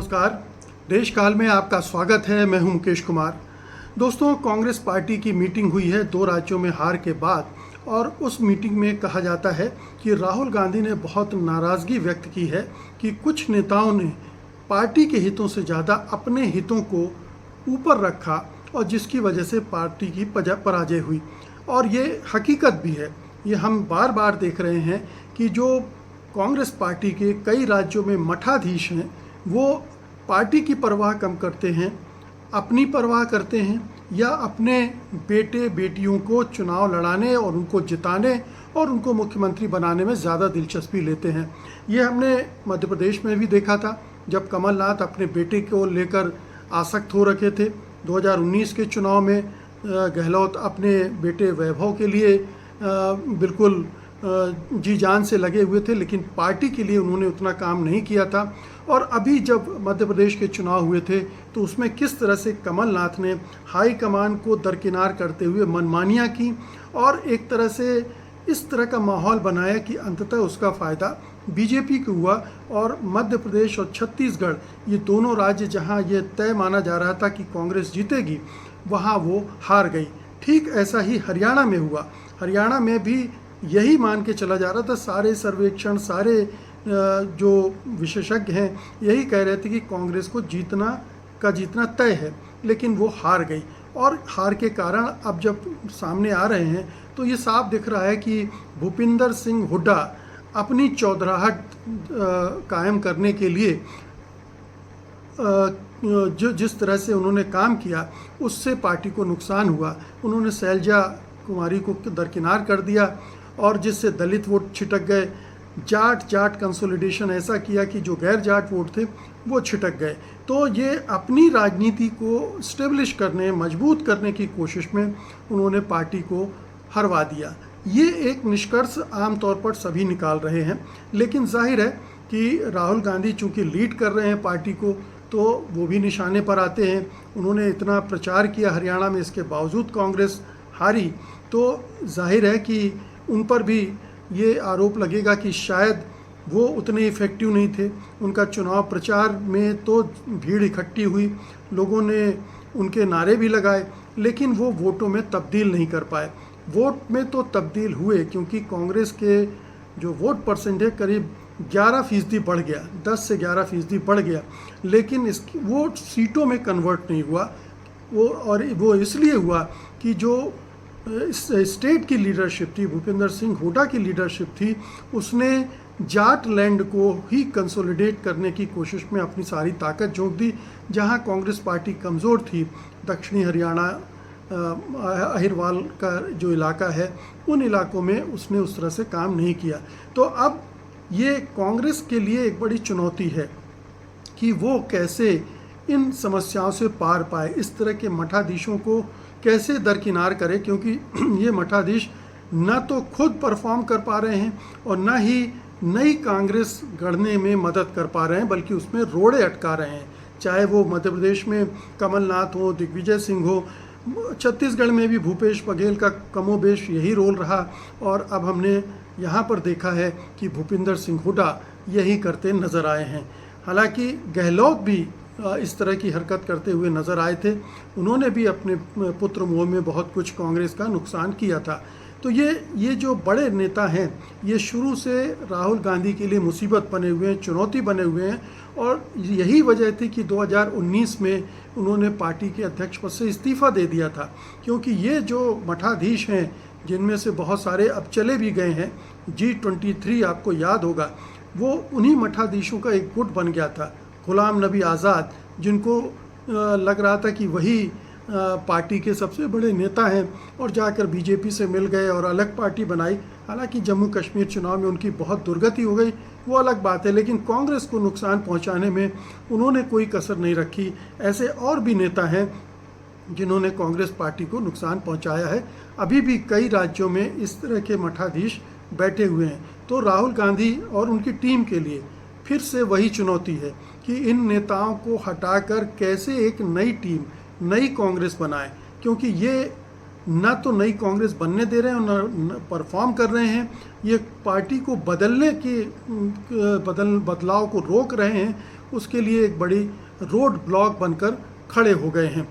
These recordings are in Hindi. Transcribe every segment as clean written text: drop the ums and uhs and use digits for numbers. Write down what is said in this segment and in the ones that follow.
नमस्कार। देश काल में आपका स्वागत है। मैं हूं मुकेश कुमार। दोस्तों, कांग्रेस पार्टी की मीटिंग हुई है 2 राज्यों में हार के बाद, और उस मीटिंग में कहा जाता है कि राहुल गांधी ने बहुत नाराज़गी व्यक्त की है कि कुछ नेताओं ने पार्टी के हितों से ज़्यादा अपने हितों को ऊपर रखा, और जिसकी वजह से पार्टी की पराजय हुई। और ये हकीकत भी है। ये हम बार बार देख रहे हैं कि जो कांग्रेस पार्टी के कई राज्यों में मठाधीश हैं, वो पार्टी की परवाह कम करते हैं, अपनी परवाह करते हैं, या अपने बेटे बेटियों को चुनाव लड़ाने और उनको जिताने और उनको मुख्यमंत्री बनाने में ज़्यादा दिलचस्पी लेते हैं। ये हमने मध्य प्रदेश में भी देखा था, जब कमलनाथ अपने बेटे को लेकर आसक्त हो रखे थे। 2019 के चुनाव में गहलोत अपने बेटे वैभव के लिए बिल्कुल जी जान से लगे हुए थे, लेकिन पार्टी के लिए उन्होंने उतना काम नहीं किया था। और अभी जब मध्य प्रदेश के चुनाव हुए थे, तो उसमें किस तरह से कमलनाथ ने हाई कमान को दरकिनार करते हुए मनमानियाँ की और एक तरह से इस तरह का माहौल बनाया कि अंततः उसका फ़ायदा बीजेपी को हुआ। और मध्य प्रदेश और छत्तीसगढ़, ये दोनों राज्य जहां ये तय माना जा रहा था कि कांग्रेस जीतेगी, वहां वो हार गई। ठीक ऐसा ही हरियाणा में हुआ। हरियाणा में भी यही मान के चला जा रहा था, सारे सर्वेक्षण, सारे जो विशेषज्ञ हैं, यही कह रहे थे कि कांग्रेस को जीतना तय है, लेकिन वो हार गई। और हार के कारण अब जब सामने आ रहे हैं, तो ये साफ दिख रहा है कि भूपिंदर सिंह हुड्डा अपनी चौधराहट कायम करने के लिए जो जिस तरह से उन्होंने काम किया, उससे पार्टी को नुकसान हुआ। उन्होंने शैलजा कुमारी को दरकिनार कर दिया, और जिससे दलित वोट छिटक गए। जाट कंसोलिडेशन ऐसा किया कि जो गैर जाट वोट थे वो छिटक गए। तो ये अपनी राजनीति को स्टेब्लिश करने, मजबूत करने की कोशिश में उन्होंने पार्टी को हरवा दिया। ये एक निष्कर्ष आमतौर पर सभी निकाल रहे हैं, लेकिन जाहिर है कि राहुल गांधी चूँकि लीड कर रहे हैं पार्टी को, तो वो भी निशाने पर आते हैं। उन्होंने इतना प्रचार किया हरियाणा में, इसके बावजूद कांग्रेस हारी, तो जाहिर है कि उन पर भी ये आरोप लगेगा कि शायद वो उतने इफ़ेक्टिव नहीं थे। उनका चुनाव प्रचार में तो भीड़ इकट्ठी हुई, लोगों ने उनके नारे भी लगाए, लेकिन वो वोटों में तब्दील नहीं कर पाए। वोट में तो तब्दील हुए, क्योंकि कांग्रेस के जो वोट परसेंट है करीब 11% बढ़ गया, 10 से 11% बढ़ गया, लेकिन इसकी वो सीटों में कन्वर्ट नहीं हुआ। वो इसलिए हुआ कि जो स्टेट की लीडरशिप थी, भूपिंदर सिंह हुड्डा की लीडरशिप थी, उसने जाट लैंड को ही कंसोलिडेट करने की कोशिश में अपनी सारी ताकत झोंक दी। जहां कांग्रेस पार्टी कमज़ोर थी, दक्षिणी हरियाणा, अहिरवाल का जो इलाका है, उन इलाकों में उसने उस तरह से काम नहीं किया। तो अब ये कांग्रेस के लिए एक बड़ी चुनौती है कि वो कैसे इन समस्याओं से पार पाए, इस तरह के मठाधीशों को कैसे दरकिनार करे, क्योंकि ये मठाधीश न तो खुद परफॉर्म कर पा रहे हैं और न ही नई कांग्रेस गढ़ने में मदद कर पा रहे हैं, बल्कि उसमें रोड़े अटका रहे हैं। चाहे वो मध्य प्रदेश में कमलनाथ हो, दिग्विजय सिंह हो, छत्तीसगढ़ में भी भूपेश बघेल का कमोबेश यही रोल रहा, और अब हमने यहाँ पर देखा है कि भूपिंदर सिंह हुड्डा यही करते नज़र आए हैं। हालांकि गहलोत भी इस तरह की हरकत करते हुए नज़र आए थे। उन्होंने भी अपने पुत्र मोह में बहुत कुछ कांग्रेस का नुकसान किया था। तो ये जो बड़े नेता हैं, ये शुरू से राहुल गांधी के लिए मुसीबत बने हुए हैं, चुनौती बने हुए हैं। और यही वजह थी कि 2019 में उन्होंने पार्टी के अध्यक्ष पद से इस्तीफ़ा दे दिया था, क्योंकि ये जो मठाधीश हैं, जिनमें से बहुत सारे अब चले भी गए हैं, G23 आपको याद होगा, वो उन्हीं मठाधीशों का एक गुट बन गया था, गुलाम नबी आज़ाद, जिनको लग रहा था कि वही पार्टी के सबसे बड़े नेता हैं, और जाकर बीजेपी से मिल गए और अलग पार्टी बनाई। हालांकि जम्मू कश्मीर चुनाव में उनकी बहुत दुर्गति हो गई, वो अलग बात है, लेकिन कांग्रेस को नुकसान पहुंचाने में उन्होंने कोई कसर नहीं रखी। ऐसे और भी नेता हैं जिन्होंने कांग्रेस पार्टी को नुकसान पहुंचाया है। अभी भी कई राज्यों में इस तरह के मठाधीश बैठे हुए हैं। तो राहुल गांधी और उनकी टीम के लिए फिर से वही चुनौती है कि इन नेताओं को हटाकर कैसे एक नई टीम, नई कांग्रेस बनाए, क्योंकि ये न तो नई कांग्रेस बनने दे रहे हैं और न परफॉर्म कर रहे हैं। ये पार्टी को बदलने के बदलाव को रोक रहे हैं, उसके लिए एक बड़ी रोड ब्लॉक बनकर खड़े हो गए हैं।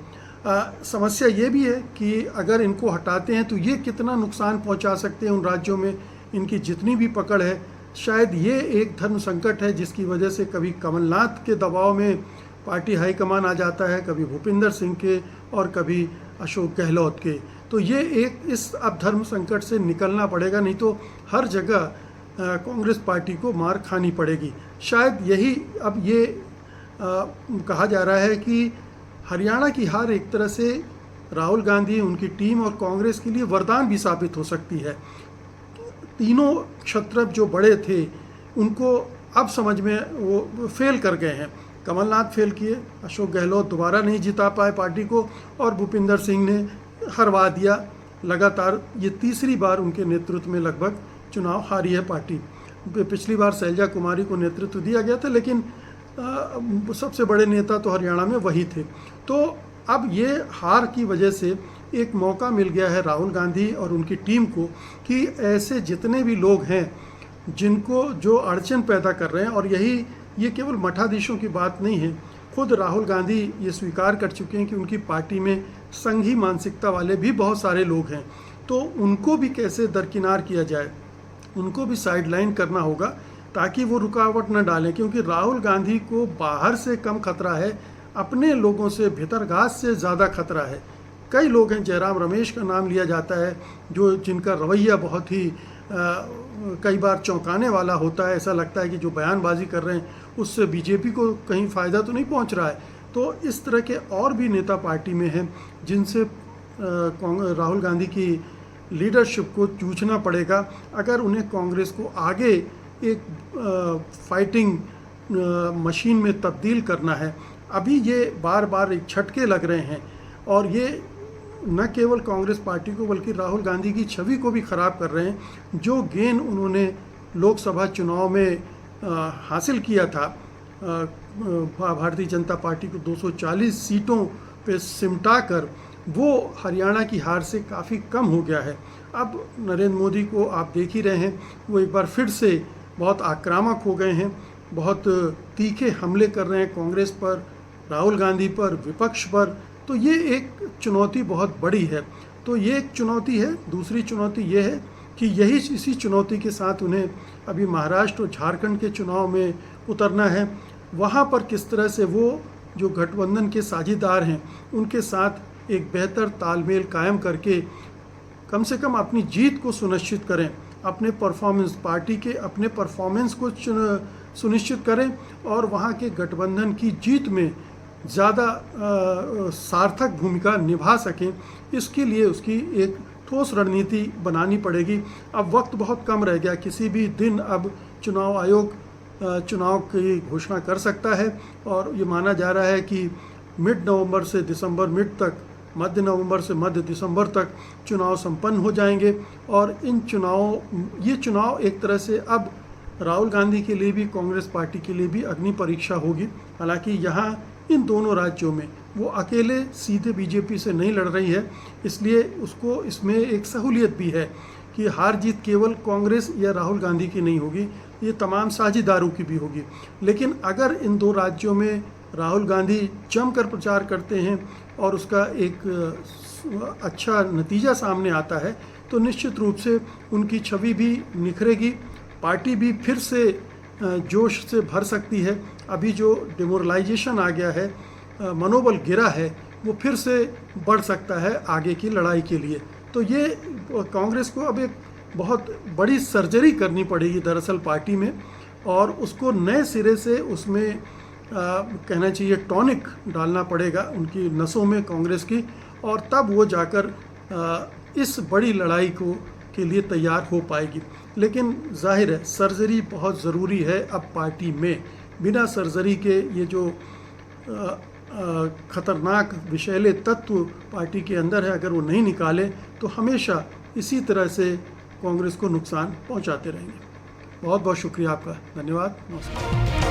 समस्या ये भी है कि अगर इनको हटाते हैं तो ये कितना नुकसान पहुंचा सकते हैं उन राज्यों में, इनकी जितनी भी पकड़ है। शायद ये एक धर्म संकट है जिसकी वजह से कभी कमलनाथ के दबाव में पार्टी हाईकमान आ जाता है, कभी भूपिंदर सिंह के और कभी अशोक गहलोत के। तो ये एक इस अब धर्म संकट से निकलना पड़ेगा, नहीं तो हर जगह कांग्रेस पार्टी को मार खानी पड़ेगी। शायद यही अब ये कहा जा रहा है कि हरियाणा की हार एक तरह से राहुल गांधी, उनकी टीम और कांग्रेस के लिए वरदान भी साबित हो सकती है। तीनों क्षत्रप जो बड़े थे उनको अब समझ में वो फेल कर गए हैं। कमलनाथ फेल किए, अशोक गहलोत दोबारा नहीं जिता पाए पार्टी को, और भूपिंदर सिंह ने हरवा दिया। लगातार ये तीसरी बार उनके नेतृत्व में लगभग चुनाव हारी है पार्टी। पिछली बार शैलजा कुमारी को नेतृत्व दिया गया था, लेकिन सबसे बड़े नेता तो हरियाणा में वही थे। तो अब ये हार की वजह से एक मौका मिल गया है राहुल गांधी और उनकी टीम को कि ऐसे जितने भी लोग हैं जिनको जो अड़चन पैदा कर रहे हैं, और ये केवल मठाधीशों की बात नहीं है, खुद राहुल गांधी ये स्वीकार कर चुके हैं कि उनकी पार्टी में संघी मानसिकता वाले भी बहुत सारे लोग हैं। तो उनको भी कैसे दरकिनार किया जाए, उनको भी साइडलाइन करना होगा ताकि वो रुकावट न डालें, क्योंकि राहुल गांधी को बाहर से कम खतरा है, अपने लोगों से भितरघात से ज़्यादा खतरा है। कई लोग हैं, जयराम रमेश का नाम लिया जाता है, जिनका रवैया बहुत ही कई बार चौंकाने वाला होता है। ऐसा लगता है कि जो बयानबाजी कर रहे हैं उससे बीजेपी को कहीं फ़ायदा तो नहीं पहुंच रहा है। तो इस तरह के और भी नेता पार्टी में हैं जिनसे राहुल गांधी की लीडरशिप को जूझना पड़ेगा अगर उन्हें कांग्रेस को आगे एक फाइटिंग मशीन में तब्दील करना है। अभी ये बार बार एक झटके लग रहे हैं और ये न केवल कांग्रेस पार्टी को बल्कि राहुल गांधी की छवि को भी ख़राब कर रहे हैं। जो गेन उन्होंने लोकसभा चुनाव में हासिल किया था, भारतीय जनता पार्टी को 240 सीटों पे सिमटा कर, वो हरियाणा की हार से काफ़ी कम हो गया है। अब नरेंद्र मोदी को आप देख ही रहे हैं, वो एक बार फिर से बहुत आक्रामक हो गए हैं, बहुत तीखे हमले कर रहे हैं कांग्रेस पर, राहुल गांधी पर, विपक्ष पर। तो ये एक चुनौती बहुत बड़ी है। तो ये एक चुनौती है। दूसरी चुनौती ये है कि इसी चुनौती के साथ उन्हें अभी महाराष्ट्र और झारखंड के चुनाव में उतरना है। वहाँ पर किस तरह से वो जो गठबंधन के साझीदार हैं उनके साथ एक बेहतर तालमेल कायम करके कम से कम अपनी जीत को सुनिश्चित करें, अपने परफॉर्मेंस, पार्टी के अपने परफॉर्मेंस को सुनिश्चित करें और वहाँ के गठबंधन की जीत में ज़्यादा सार्थक भूमिका निभा सकें। इसके लिए उसकी एक ठोस रणनीति बनानी पड़ेगी। अब वक्त बहुत कम रह गया, किसी भी दिन अब चुनाव आयोग चुनाव की घोषणा कर सकता है और ये माना जा रहा है कि मिड नवंबर से दिसंबर मिड तक, मध्य नवंबर से मध्य दिसंबर तक चुनाव संपन्न हो जाएंगे। और ये चुनाव एक तरह से अब राहुल गांधी के लिए भी, कांग्रेस पार्टी के लिए भी अग्नि परीक्षा होगी। हालांकि यहाँ इन दोनों राज्यों में वो अकेले सीधे बीजेपी से नहीं लड़ रही है, इसलिए उसको इसमें एक सहूलियत भी है कि हार जीत केवल कांग्रेस या राहुल गांधी की नहीं होगी, ये तमाम साझीदारों की भी होगी। लेकिन अगर इन दो राज्यों में राहुल गांधी जमकर प्रचार करते हैं और उसका एक अच्छा नतीजा सामने आता है तो निश्चित रूप से उनकी छवि भी निखरेगी, पार्टी भी फिर से जोश से भर सकती है। अभी जो डिमोरलाइजेशन आ गया है, मनोबल गिरा है, वो फिर से बढ़ सकता है आगे की लड़ाई के लिए। तो ये कांग्रेस को अब एक बहुत बड़ी सर्जरी करनी पड़ेगी दरअसल पार्टी में, और उसको नए सिरे से उसमें कहना चाहिए टॉनिक डालना पड़ेगा उनकी नसों में कांग्रेस की, और तब वो जाकर इस बड़ी लड़ाई के लिए तैयार हो पाएगी। लेकिन जाहिर है सर्जरी बहुत ज़रूरी है अब पार्टी में। बिना सर्जरी के ये जो खतरनाक विषैले तत्व पार्टी के अंदर है, अगर वो नहीं निकाले तो हमेशा इसी तरह से कांग्रेस को नुकसान पहुंचाते रहेंगे। बहुत बहुत शुक्रिया आपका, धन्यवाद, नमस्कार।